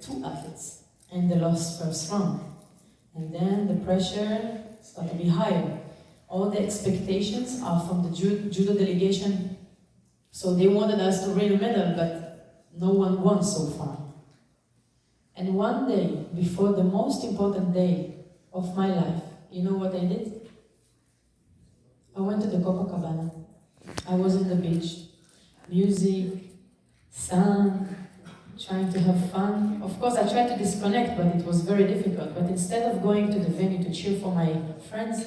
2 athletes, and they lost first round. And then the pressure started to be higher. All the expectations are from the judo delegation, so they wanted us to win a medal, but no one won so far. And one day, before the most important day of my life, you know what I did? I went to the Copacabana. I was on the beach, music, sun, trying to have fun. Of course, I tried to disconnect, but it was very difficult. But instead of going to the venue to cheer for my friends,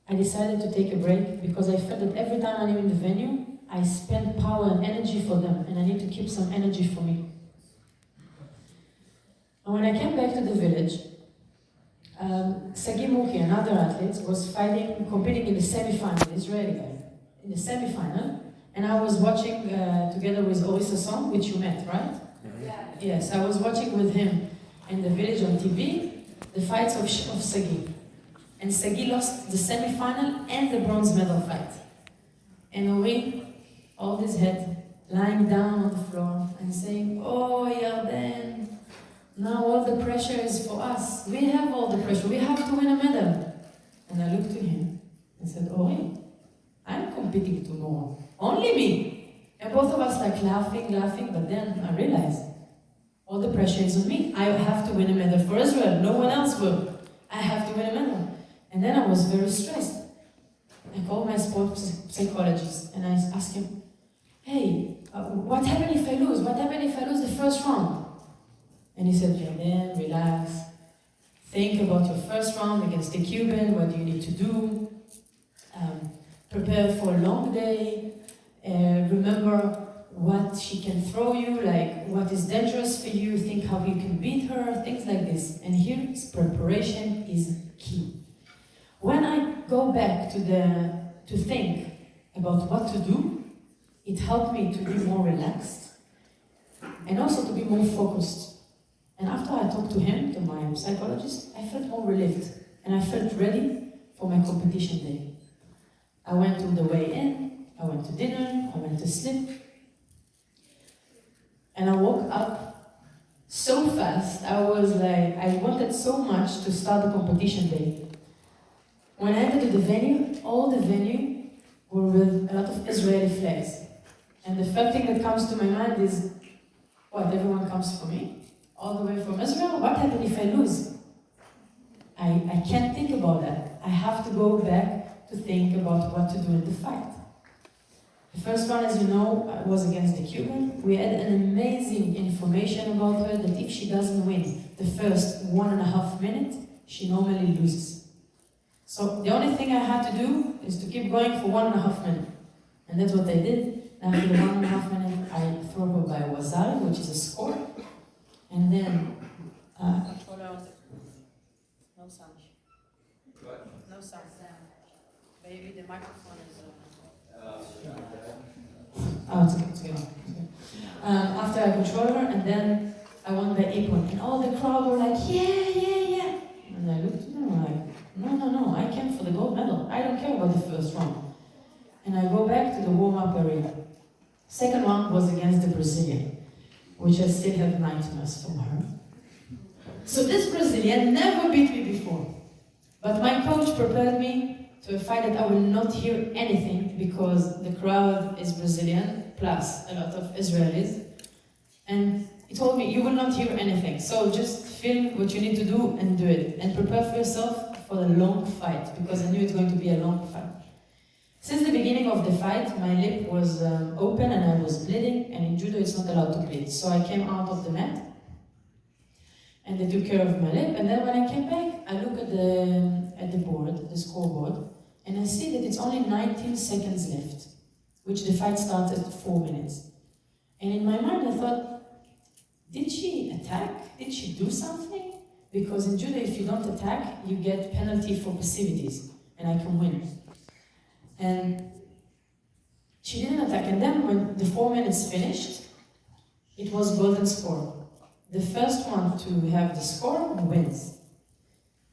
I decided to take a break because I felt that every time I'm in the venue, I spend power and energy for them, and I need to keep some energy for me. And when I came back to the village, Sagi Muki, another athlete, was competing in the semi-final, Israeli guy, in the semi-final, and I was watching together with Orisa Song, which you met, right? Yeah. Yes, I was watching with him in the village on TV, the fights of Sagi. And Sagi lost the semi-final and the bronze medal fight. And Ori, hold his head, lying down on the floor and saying, "Oh, Yarden, now all the pressure is for us. We have all the pressure. We have to win a medal." And I looked to him and said, "Ori, I'm competing tomorrow. Only me." And both of us like laughing, but then I realized all the pressure is on me. I have to win a medal for Israel. No one else will. I have to win a medal. And then I was very stressed. I called my sports psychologist and I asked him, "Hey, what happened if I lose? What happened if I lose the first round?" And he said, "Then relax. Think about your first round against the Cuban. What do you need to do? Prepare for a long day. Remember what she can throw you, like what is dangerous for you. Think how you can beat her, things like this." And here, preparation is key. When I go back to think about what to do, it helped me to be more relaxed and also to be more focused. And after I talked to him, to my psychologist, I felt more relieved and I felt ready for my competition day. I went to the way in, I went to dinner, I went to sleep, and I woke up so fast. I wanted so much to start the competition day. When I entered the venue, all the venue were with a lot of Israeli flags. And the first thing that comes to my mind is, what, everyone comes for me? All the way from Israel? What happens if I lose? I can't think about that. I have to go back to think about what to do in the fight. The first one, as you know, was against the Cuban. We had an amazing information about her that if she doesn't win the first 1.5 minutes, she normally loses. So the only thing I had to do is to keep going for 1.5 minutes. And that's what I did. After the 1.5 minutes, I threw her by Wazari, which is a score. And then... No sound. What? No sound. Maybe the microphone is... it's okay. After I control her, and then I won by 8 points. And all the crowd were like, yeah. And I looked at them like, no, I came for the gold medal. I don't care about the first round. And I go back to the warm-up area. Second round was against the Brazilian, which I still have nightmares from her. So this Brazilian never beat me before. But my coach prepared me to a fight that I will not hear anything because the crowd is Brazilian, plus a lot of Israelis. And he told me, you will not hear anything. So just feel what you need to do and do it. And prepare for yourself for a long fight, because I knew it's going to be a long fight. Since the beginning of the fight, my lip was open and I was bleeding, and in judo it's not allowed to bleed. So I came out of the mat, and they took care of my lip, and then when I came back, I look at the board, the scoreboard, and I see that it's only 19 seconds left, which the fight started at 4 minutes. And in my mind I thought, did she attack? Did she do something? Because in judo, if you don't attack, you get penalty for passivities, and I can win. And she didn't attack, and then when the 4 minutes finished, it was golden score. The first one to have the score wins.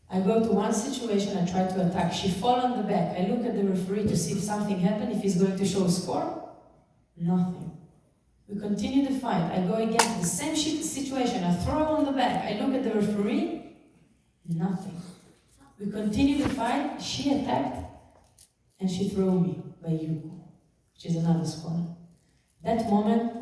I go to one situation, I try to attack. She falls on the back. I look at the referee to see if something happened, if he's going to show a score. Nothing. We continue the fight. I go again to the same situation. I throw on the back. I look at the referee. Nothing. We continue the fight. She attacked and she threw me by Yuko, which is another squad. That moment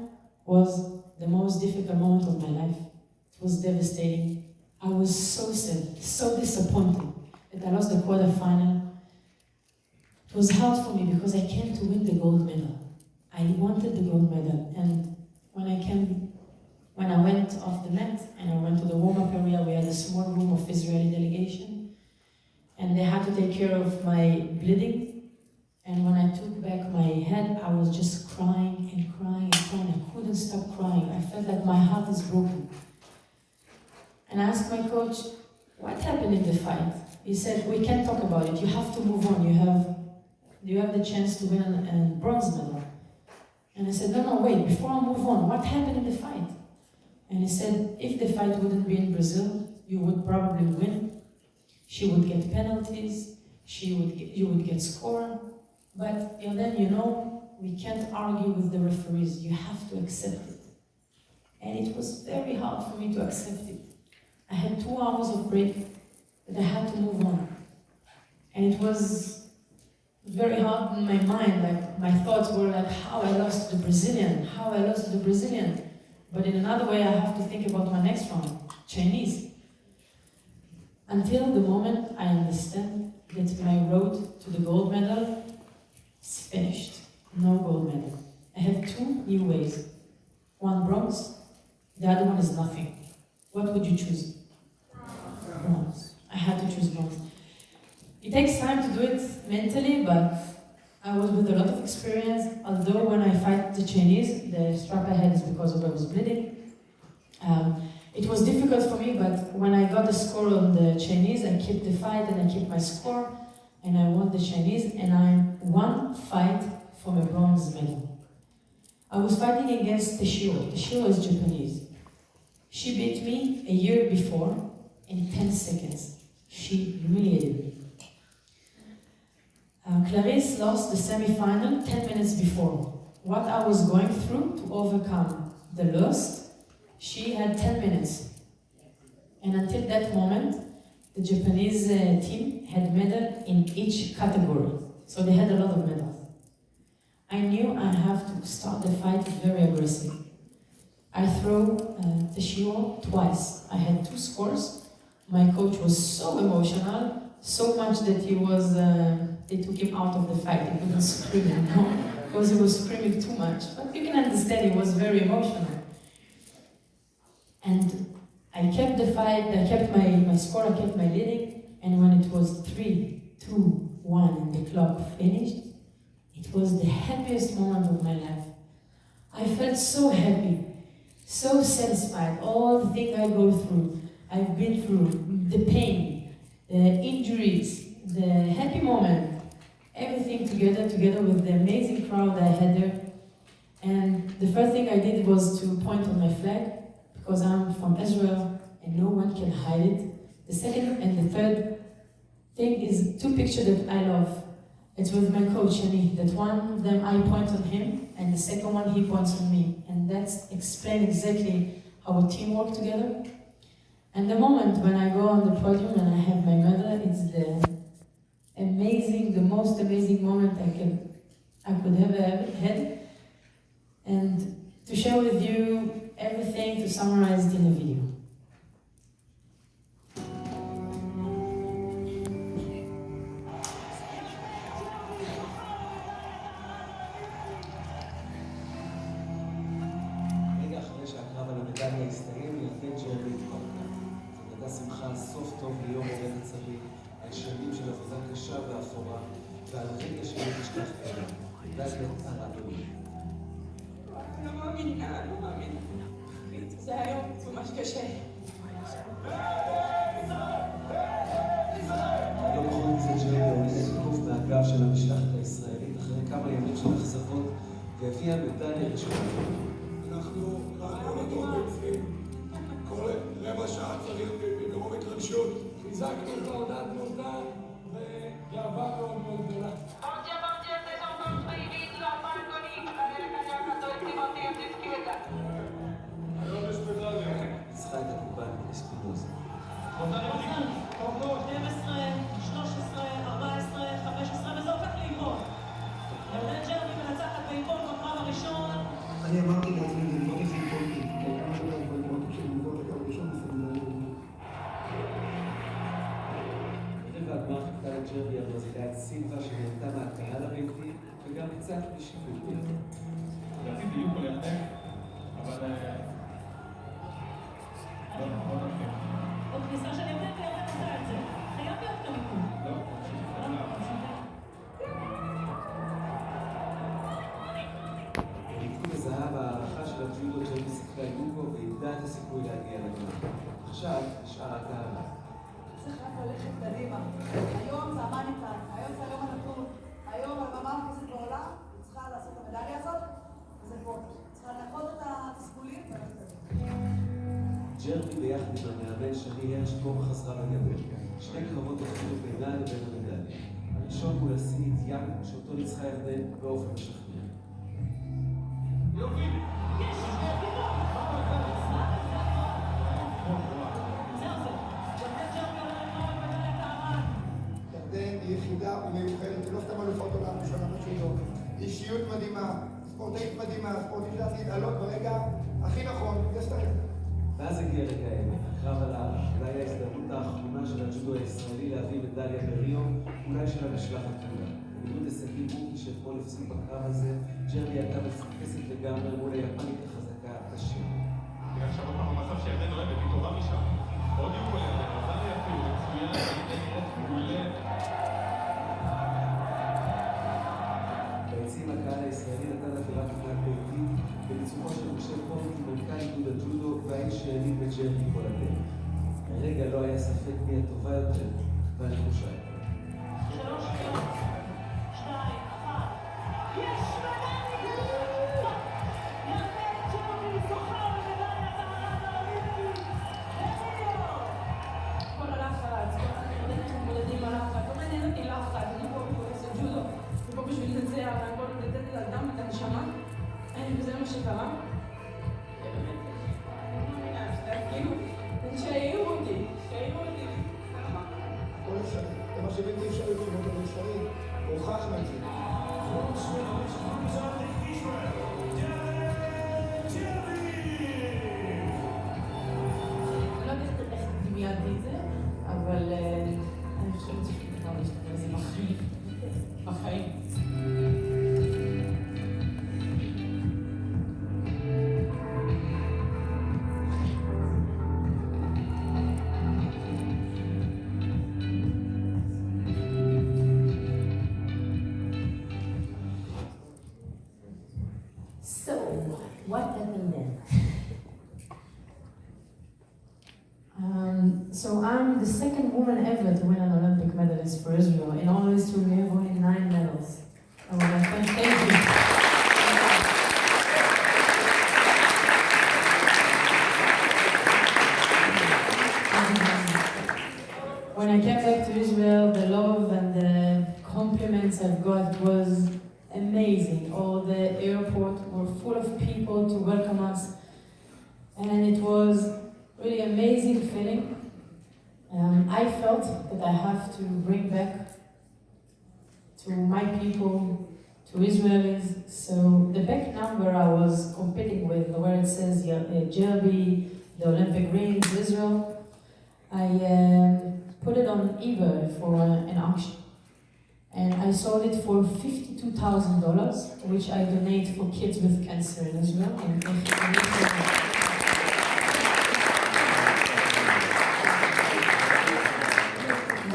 was the most difficult moment of my life. It was devastating. I was so sad, so disappointed that I lost the quarterfinal. It was hard for me because I came to win the gold medal. I wanted the gold medal, and when I went off the mat and I went to the warm-up area, we had a small room of Israeli delegation, and they had to take care of my bleeding. And when I took back my head, I was just crying and crying and crying. I couldn't stop crying. I felt like my heart is broken. And I asked my coach, what happened in the fight? He said, we can't talk about it. You have to move on. You have the chance to win a bronze medal. And I said, no, wait, before I move on, what happened in the fight? And he said, if the fight wouldn't be in Brazil, you would probably win. She would get penalties, you would get score. But then, we can't argue with the referees. You have to accept it. And it was very hard for me to accept it. I had 2 hours of break, but I had to move on. And it was very hard in my mind, like my thoughts were like how I lost to the Brazilian. But in another way, I have to think about my next round, Chinese. Until the moment I understand that my road to the gold medal is finished. No gold medal. I have 2 new ways. One bronze, the other one is nothing. What would you choose? Bronze. I had to choose bronze. It takes time to do it mentally, but I was with a lot of experience. Although when I fight the Chinese, the strap I had is because of I was bleeding. It was difficult for me, but when I got a score on the Chinese, I kept the fight and I kept my score, and I won the Chinese, and I'm 1 fight from a bronze medal. I was fighting against Teshiro. Teshiro is Japanese. She beat me a year before in 10 seconds. She humiliated me. Clarisse lost the semi-final 10 minutes before. What I was going through to overcome the loss, she had 10 minutes. And until that moment, the Japanese team had medal in each category. So they had a lot of medals. I knew I have to start the fight very aggressive. I threw Teshiro twice. I had 2 scores. My coach was so emotional, so much that they took him out of the fight. He couldn't scream anymore because he was screaming too much. But you can understand he was very emotional. And I kept the fight, I kept my score, I kept my leading, and when it was 3, 2, 1 and the clock finished, it was the happiest moment of my life. I felt so happy, so satisfied. All the things I go through, I've been through, the pain, the injuries, the happy moment, everything together with the amazing crowd I had there. And the first thing I did was to point on my flag, because I'm from Israel and no one can hide it. The second and the third thing is 2 pictures that I love. It's with my coach, Shani, that one of them I point on him, and the second one he points on me. And that's explain exactly how a team works together. And the moment when I go on the podium and I have my medal, it's the most amazing moment I could have ever had. And to share with you everything, to summarize it in a video. המדליה הסתיים, ירדן ג'רבי התפרקה. זו נדע שמחה על סוף טוב ליום עובד הצבי, על שנים של עבודה קשה ואפורה, ועל רגע שלא תשכח אלה. לegt הרבי. לא מאמינה, לא מאמינה. זה היום ממש קשה. היום בכל מצד ג'רבי עולה קוף מהגב של המשלחת הישראלית אחרי כמה ימים של אכזבות, והביאה מדליה ראשונה. אנחנו נדור בפנים. כל רבע שעה צריך ברוב התרגשות. חיזקנו את ההודענו אותה וגאווה מאוד מאוד גדולה. Oggi a Manchester sono trasferiti la Marconi, la Lega Giacca, tutti i אני אמרתי לעצמי ללמוד את זה איפולטי, כי כמה שלא יכול ללמוד כשלמוד את הקו הראשון בסמינר לאומי. רבע הגמר חיכתה לג'רבי הברזילאית סילבה שנהנתה מהקהל הביתי וגם קצת בשיפוט ביותר. לדעתי דיוק על ירדן, אבל... בוא נתחיל. עוד כניסה של ירדן וירדן עושה את זה. חייב להיות את המיקום. לא, בניקוד הזהב הערכה של הג'ודו ג'רבי שיחקה יוגו ואיבדה את הסיכוי להגיע לגמר. עכשיו נשאר הקהל. צריך רק ללכת קדימה. היום זה המאני טיים, היום זה היום הנתון. היום על במה המרכזית בעולם, צריכה לעשות את המדליה הזאת, וזה פה. צריכה לאחוז את התסכולים וללכת קדימה. ג'רבי ביחד עם המאמן שני הרשקוב חזרה בגדר. שני קרבות החלו בינה לבין המדליה. הראשון מול הסיעית יאנג, שאותו ניצחה ירדן באופן משכנע. יופי! יש! ירדן היא יחידה ומיוחדת, היא לא סתם אלופת עולם ראשונה בג'ודו. אישיות מדהימה, ספורטאית מדהימה, ספורטאית לדעת להתעלות ברגע הכי נכון, יש את זה. ואז הגיע רגע האמת, הקרב על ההר, אולי ההזדמנות האחרונה של הג'ודו הישראלי להביא מדליה בריו, אולי של המשלחת כולה. בניגוד לשגיא בוקי שאתמול הפסיד בקרב הזה, ג'רבי הייתה מפוקסת לגמרי מול היפנית החזקה, השיר. אני עכשיו עוד פעם במצב שירדן אוהבת, היא טובה משם. עוד יהיו ירדן, עזר לי אפילו, מצוין, מעולה. ביציעים הקהל הישראלי נתן אווירת ענק ביתית, בניצוחו של משה פורט, מנכ"ל איגוד הג'ודו והאיש שהעמיד בג'רבי כל הדרך. לרגע לא היה ספק מי הטובה יותר והנחושה יותר. 3, 2, 1. יש מדליה! ירדן ג'רבי זוכה במדליית הארד האולימפית בריו! כל הלחץ, כל מתמודדים על לחץ, לא מעניין אותי לחץ, אני פה בכנסת ג'ודו, אני פה בשביל לנצח, אני פה לתת את האדם את הנשמה, וזה מה שקרה. שיעירו אותי. הכל אפשרי. זה מה שבלתי אפשרי, כשמות לא אפשרי, הוכחנו את זה. אני לא יודעת איך דמיינתי את זה, אבל אני חושבת שכבר להשתתף זה בחיים. So, what happened then? So I'm the second woman ever to win an Olympic medalist for Israel. In all history, we have only 9 medals. I would like to thank you. When I came back to Israel, the love and the compliments I've got was amazing. All the airport were full of people to welcome us, and it was really amazing feeling. I felt that I have to bring back to my people, to Israelis. So the back number I was competing with, where it says Gerbi, the Olympic Rings, Israel, I put it on eBay for an auction. And I sold it for $52,000, which I donate for kids with cancer in Israel.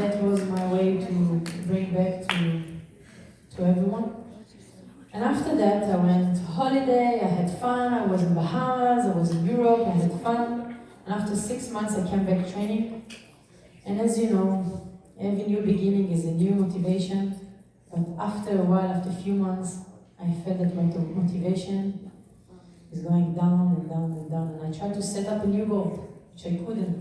That was my way to bring back to everyone. And after that, I went holiday, I had fun, I was in Bahamas, I was in Europe, I had fun. And after 6 months, I came back training. And as you know, every new beginning is a new motivation. But after a while, after a few months, I felt that my motivation is going down and down and down. And I tried to set up a new goal, which I couldn't.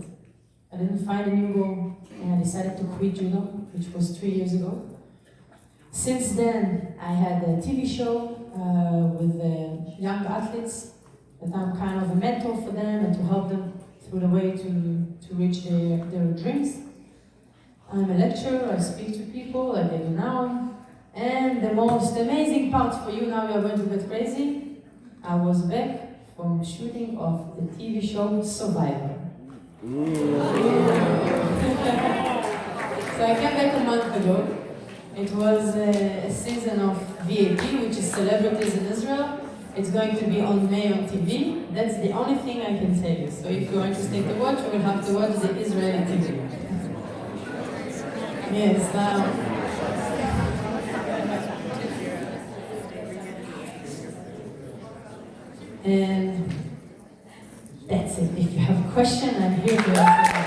I didn't find a new goal, and I decided to quit judo, which was 3 years ago. Since then, I had a TV show with young athletes that I'm kind of a mentor for them and to help them through the way to reach their dreams. I'm a lecturer, I speak to people like I do now. And the most amazing part for you, now you are going to get crazy, I was back from shooting of the TV show Survivor. So I came back a month ago. It was a season of VAT, which is celebrities in Israel. It's going to be on May on TV. That's the only thing I can tell you. So if you're interested to watch, you will have to watch the Israeli TV. Yes. And that's it. If you have a question, I'm here to answer.